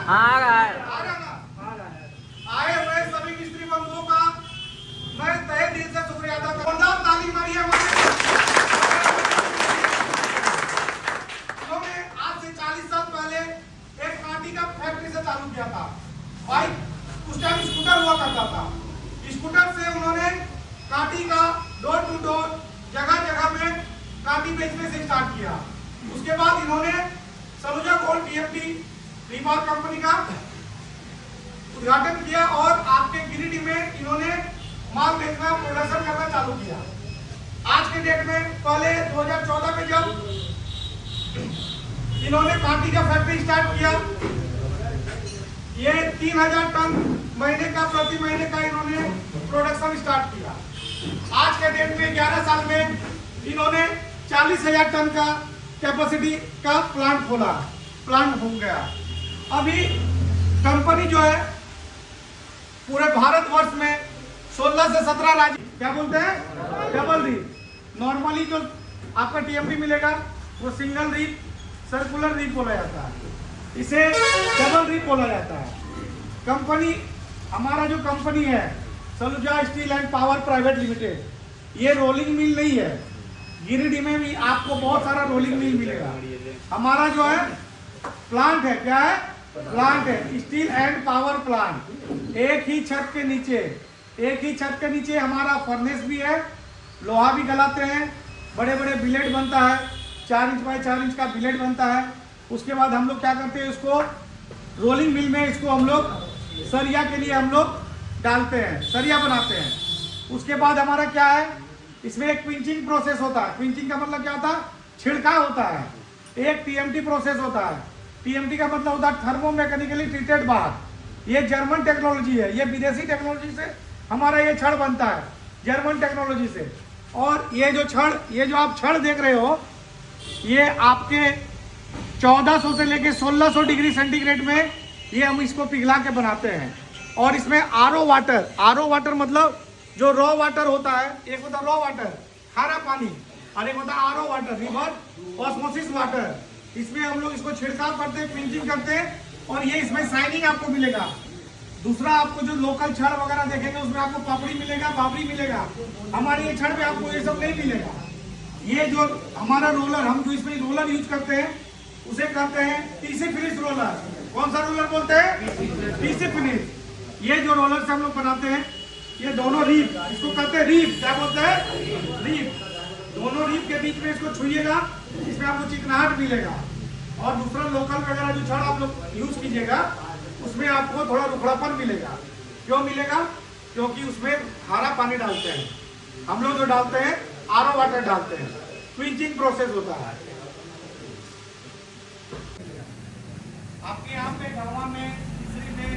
आ रहा है। आ रहा ना? आए हुए सभी मिस्त्री बंधुओं का मैं तहे दिल से शुक्रिया अदा करता हूं। जोरदार ताली मारिए हमारे। इन्होंने आज से 40 साल पहले एक कांटी का फैक्ट्री से चालू किया था। बाइक उस टाइम स्कूटर हुआ करता था। स्कूटर से उन्होंने कांटी का डोर टू डोर जगह जगह में कांटी बेचने से स्टार्ट किया। उसके बाद इन्होंने Saluja gold TMT rebar company का उद्घाटन किया और आपके गिरिडीह में इन्होंने माल बेचना प्रोडक्शन करना चालू किया। आज के डेट में पहले 2014 में जब इन्होंने कांटी का फैक्ट्री स्टार्ट किया, ये 3000 टन महीने का प्रति महीने का इन्होंने प्रोडक्शन स्टार्ट किया। आज के डेट में 11 साल में इन्होंने 40,000 टन का कैपेसिटी का प्लांट हो गया। अभी कंपनी जो है पूरे भारतवर्ष में 16 से 17 राज्य, क्या बोलते हैं, डबल रीप। नॉर्मली जो आपका टीएमटी मिलेगा वो सिंगल रीप सर्कुलर रीप बोला जाता है, इसे डबल रीप बोला जाता है। कंपनी, हमारा जो कंपनी है Saluja steel and power private limited, ये रोलिंग मिल नहीं है। गिरिडीह में भी आपको बहुत सारा रोलिंग मिल मिलेगा। हमारा जो है प्लांट है, क्या है, प्लांट है, स्टील एंड पावर प्लांट। एक ही छत के नीचे हमारा फर्नेस भी है, लोहा भी गलाते हैं, बड़े बड़े बिलेट बनता है, 4 इंच बाय 4 इंच का बिलेट बनता है। उसके बाद हम लोग क्या करते हैं, इसको रोलिंग मिल में इसको हम लोग सरिया के लिए हम लोग डालते हैं, सरिया बनाते हैं। उसके बाद हमारा क्या है, इसमें एक पिंचिंग प्रोसेस होता है। पिंचिंग का मतलब क्या होता है, छिड़काव होता है। एक टीएमटी प्रोसेस होता है। टीएमटी का मतलब होता है थर्मो मैकेनिकली ट्रीटेड बार। ये जर्मन टेक्नोलॉजी है, ये विदेशी टेक्नोलॉजी से हमारा ये छड़ बनता है, जर्मन टेक्नोलॉजी से। और ये जो आप छड़ देख रहे हो, ये आपके 1400 से लेके 1600 डिग्री सेंटीग्रेड में ये हम इसको पिघला के बनाते हैं। और इसमें आरओ वाटर मतलब जो रॉ वाटर होता है, एक होता है रॉ वाटर खारा पानी, और एक होता है RO water river osmosis water. इसमें हम लोग इसको छिड़काव करते हैं, पिंचिंग करते हैं, और ये इसमें शाइनिंग आपको मिलेगा। दूसरा, आपको जो लोकल छड़ वगैरह देखेंगे उसमें आपको पापड़ी मिलेगा, बाबरी मिलेगा। हमारे ये छड़ में आपको ये सब नहीं मिलेगा। ये जो हमारा रोलर, हम जो इसमें रोलर यूज करते हैं उसे कहते हैं टीसी फिनिश रोलर। कौन सा रोलर बोलते हैं, टीसी फिनिश। ये जो रोलर से हम लोग बनाते हैं, ये दोनों रीप, इसको कहते हैं रीप, क्या बोलते हैं, रीप। दोनों रीप के बीच में इसको छुइएगा, इसमें आपको चिकनाहट मिलेगा। और दूसरा लोकल वगैरह जो छड़ आप लोग यूज कीजिएगा उसमें आपको थोड़ा रुखड़ापन मिलेगा। क्यों मिलेगा, क्योंकि उसमें खारा पानी डालते हैं। हम लोग जो डालते हैं आरओ वाटर डालते हैं, पिंचिंग प्रोसेस होता है। आपके यहाँ पे गढ़वा में, तीसरी में,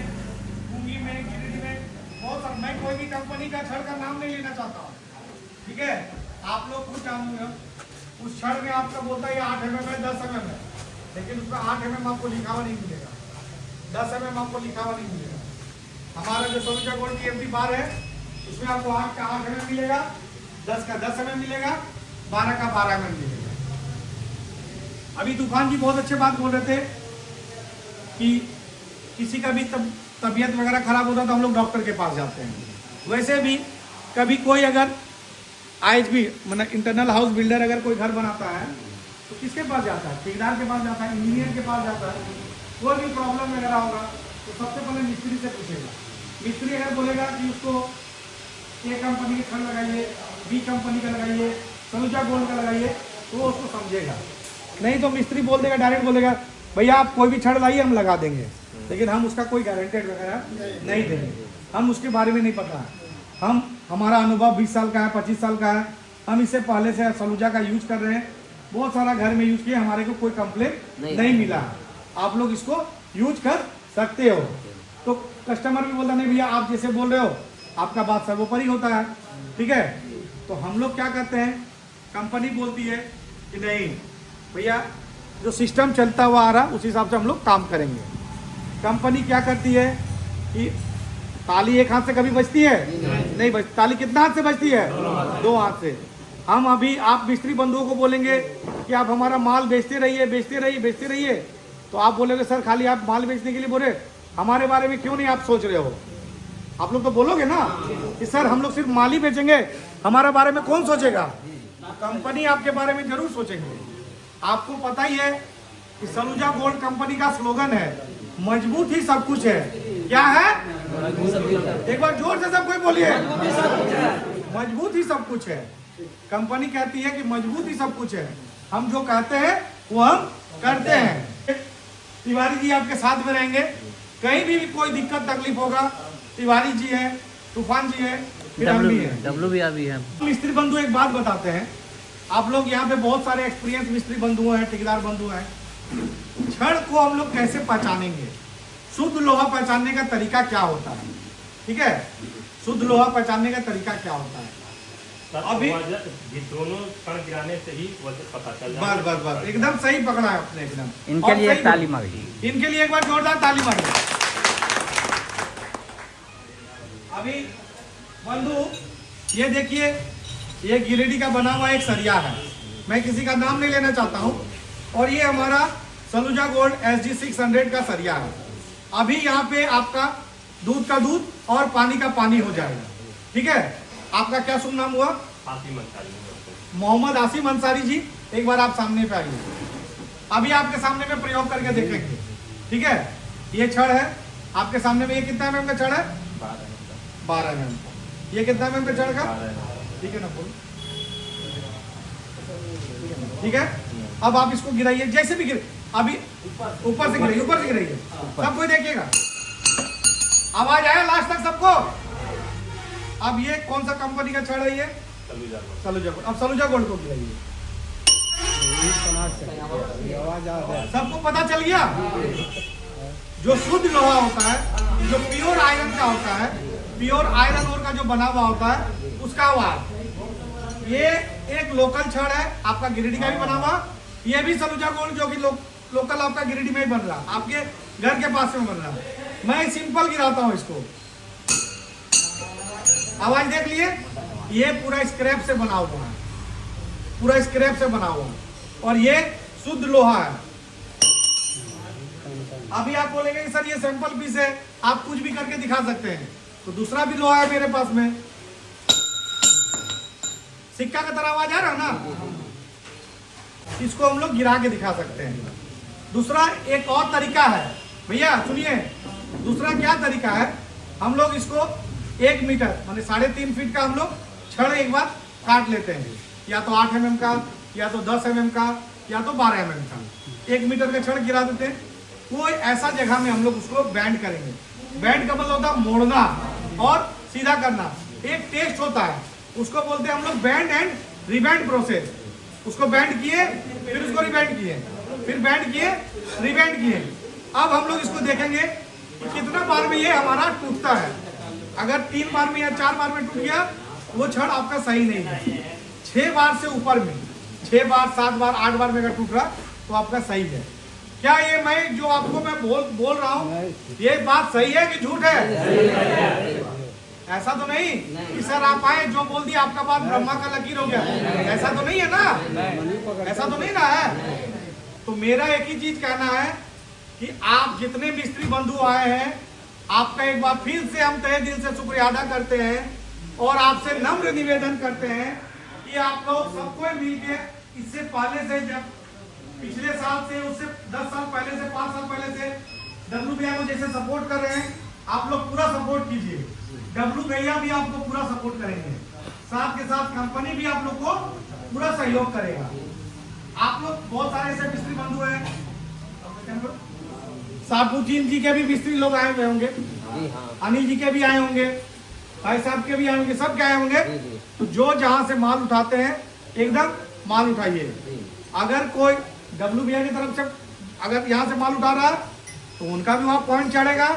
गुंगी में, गिरिडीह में बहुत सारा, मैं कोई भी कंपनी का छड़ का नाम नहीं लेना चाहता हूँ, ठीक है। आप लोग खुद जानूंगा, उस छड़ में आपका बोलता है 8 mm है, 10 mm है, लेकिन उसमें 8 mm आपको लिखा हुआ नहीं मिलेगा, 10 mm आपको लिखा हुआ नहीं मिलेगा। हमारा जो सलूजा गोल्ड टीएमटी बार है उसमें आपको 8 का 8 mm मिलेगा, 10 का 10 mm मिलेगा, 12 का 12 mm मिलेगा। अभी तूफान जी बहुत अच्छे बात बोल रहे थे कि किसी का भी तबीयत वगैरह खराब होता है तो हम लोग डॉक्टर के पास जाते हैं। वैसे भी कभी कोई अगर आईएचबी मतलब इंटरनल हाउस बिल्डर अगर कोई घर बनाता है तो किसके पास जाता है, ठेकेदार के पास जाता है, इंजीनियर के पास जाता है। कोई भी प्रॉब्लम वगैरह होगा तो सबसे पहले मिस्त्री से पूछेगा। मिस्त्री अगर बोलेगा कि उसको ए कंपनी के छड़ लगाइए, बी कंपनी का लगाइए, सलूजा गोल्ड का लगाइए, तो वो उसको समझेगा। नहीं तो मिस्त्री बोल देगा, डायरेक्ट बोलेगा भैया आप कोई भी छड़ लाइए हम लगा देंगे, लेकिन हम उसका कोई गारंटेड वगैरह नहीं देंगे, हम उसके बारे में नहीं पता है। हमारा अनुभव 20 साल का है, 25 साल का है। हम इससे पहले से सलूजा का यूज कर रहे हैं, बहुत सारा घर में यूज किए, हमारे को कोई कंप्लेंट नहीं मिला। आप लोग इसको यूज कर सकते हो। तो कस्टमर भी बोलता नहीं भैया आप जैसे बोल रहे हो आपका बात सर्वोपरि होता है, ठीक है। तो हम लोग क्या करते हैं, कंपनी बोलती है कि नहीं भैया जो सिस्टम चलता हुआ आ रहा उस हिसाब से हम लोग काम करेंगे। कंपनी क्या करती है कि ताली एक हाथ से कभी बजती है, नहीं बजती। ताली कितना हाथ से बजती है, 2 हाथ से। हम अभी आप मिस्त्री बंधुओं को बोलेंगे कि आप हमारा माल बेचते रहिए, बेचते रहिए, बेचते रहिए, तो आप बोलोगे सर खाली आप माल बेचने के लिए बोले, हमारे बारे में क्यों नहीं आप सोच रहे हो? आप लोग तो बोलोगे ना कि सर हम लोग सिर्फ माल ही बेचेंगे, हमारे बारे में कौन सोचेगा? कंपनी आपके बारे में जरूर सोचेंगे। आपको पता ही है कि सलूजा गोल्ड कंपनी का स्लोगन है, मजबूत ही सब कुछ है। क्या है? एक बार जोर से सब कोई बोलिए, मजबूत ही सब कुछ है। कंपनी कहती है कि मजबूत ही सब कुछ है, हम जो कहते हैं वो हम करते हैं। तिवारी जी आपके साथ में रहेंगे, कहीं भी कोई दिक्कत तकलीफ होगा, तिवारी जी हैं, तूफान जी हैं, फिर हम भी हैं, डब्लू भी अभी है। मिस्त्री बंधु एक बात बताते हैं, आप लोग यहाँ पे बहुत सारे एक्सपीरियंस मिस्त्री बंधु हैं, ठेकेदार बंधु हैं। छड़ को हम लोग कैसे पहचानेंगे? शुद्ध लोहा पहचानने का तरीका क्या होता है? ठीक है, शुद्ध लोहा पहचानने का तरीका क्या होता है? अभी दोनों कण गिराने से ही वजन पता चल जाता है। बस एकदम सही पकड़ा है आपने, एकदम। इनके लिए ताली मारिए, इनके लिए एक बार जोरदार ताली मारिए। अभी बंधु ये देखिए, ये गिरेडी का बना हुआ एक सरिया है, मैं किसी का नाम नहीं लेना चाहता हूँ, और ये हमारा सलूजा गोल्ड SG 600 का सरिया है। अभी यहाँ पे आपका दूध का दूध और पानी का पानी हो जाएगा। ठीक है, आपका क्या शुभ नाम हुआ? आसिम अंसारी। मोहम्मद आसिम अंसारी जी, एक बार आप सामने पे आइए। अभी आपके सामने में प्रयोग करके देखेंगे। ठीक है, ये छड़ है आपके सामने में, ये कितना mm का छड़ है? 12 mm। ये कितना mm का छड़ का? ठीक है ना, बोल। ठीक है, अब आप इसको गिराइए, जैसे भी गिरे, अभी ऊपर से गिराइए, ऊपर से गिराइए, सब कोई देखिएगा, आवाज आया लास्ट तक सबको। अब ये कौन सा कंपनी का छड़ है? ये सलूजा गोल्ड। अब सलूजा गोल्ड को गिराइए, सबको पता चल गया। जो शुद्ध लोहा होता है, जो प्योर आयरन का होता है, प्योर आयरन ओर का जो बना हुआ होता है, उसका आवाज। ये एक लोकल छड़ है, आपका गिरिडीह का भी बना हुआ। ये भी सलूजा गोल्ड जो कि लोकल आपका गिरिडीह में ही बन रहा, आपके घर के पास में बन रहा। मैं सिंपल गिराता हूँ इसको, आवाज देख लिए। ये पूरा स्क्रैप से बना हुआ है, पूरा स्क्रैप से बना हुआ है, और ये शुद्ध लोहा है। अभी आप बोलेंगे कि सर ये सैंपल पीस है, आप कुछ भी करके दिखा सकते हैं, तो दूसरा भी लोहा है मेरे पास में, सिक्का का तरह आवाज आ रहा है ना, इसको हम लोग गिरा के दिखा सकते हैं। दूसरा एक और तरीका है, भैया सुनिए, दूसरा क्या तरीका है? हम लोग इसको 1 मीटर माने 3.5 फीट का हम लोग छड़ एक बार काट लेते हैं, या तो 8 mm का, या तो 10 mm का, या तो 12 mm का। 1 मीटर का छड़ गिरा देते हैं। कोई ऐसा जगह में हम लोग उसको बैंड करेंगे। बैंड का मतलब होता है मोड़ना और सीधा करना। एक टेस्ट होता है, उसको बोलते हैं हम लोग बैंड एंड रिबैंड प्रोसेस। उसको बैंड किए, फिर उसको रिबैंड किए, फिर बैंड किए, रिबैंड किए। अब हम लोग इसको देखेंगे कि कितना बार में ये हमारा टूटता है। अगर 3 बार में या 4 बार में टूट गया, वो छड़ आपका सही नहीं है। 6 बार से ऊपर में, 6 बार, 7 बार, 8 बार में अगर टूट रहा तो आपका सही है। क्या ये मैं जो आपको मैं बोल रहा हूँ, ये बात सही है कि झूठ है? ऐसा तो नहीं कि सर आप आए जो बोल दिया आपका बात ब्रह्मा का लकीर हो गया, ऐसा तो नहीं है ना, ऐसा तो नहीं ना है। तो मेरा एक ही चीज कहना है कि आप जितने मिस्त्री बंधु आए हैं, आपका एक बार फिर से हम तहे दिल से शुक्रिया अदा करते हैं, और आपसे नम्र निवेदन करते हैं कि आप लोग सबको मिलके इससे पहले से, जब पिछले साल से, उससे 10 साल पहले से, 5 साल पहले से डब्लू भैया को जैसे सपोर्ट कर रहे हैं, आप लोग पूरा सपोर्ट कीजिए। डब्लू भैया भी आपको पूरा सपोर्ट करेंगे, साथ के साथ कंपनी भी आप लोग को पूरा सहयोग करेगा। आप लोग बहुत सारे ऐसे मिस्त्री बंधु हैं, साबुद्दीन जी के भी मिस्त्री लोग आए हुए होंगे, अनिल जी के भी आए होंगे, भाई साहब के भी आए होंगे, सब के आए होंगे। तो जो जहां से माल उठाते हैं, एकदम माल उठाइए। अगर कोई डब्लू भैया की तरफ से अगर यहाँ से माल उठा रहा है, तो उनका भी वहाँ पॉइंट चढ़ेगा।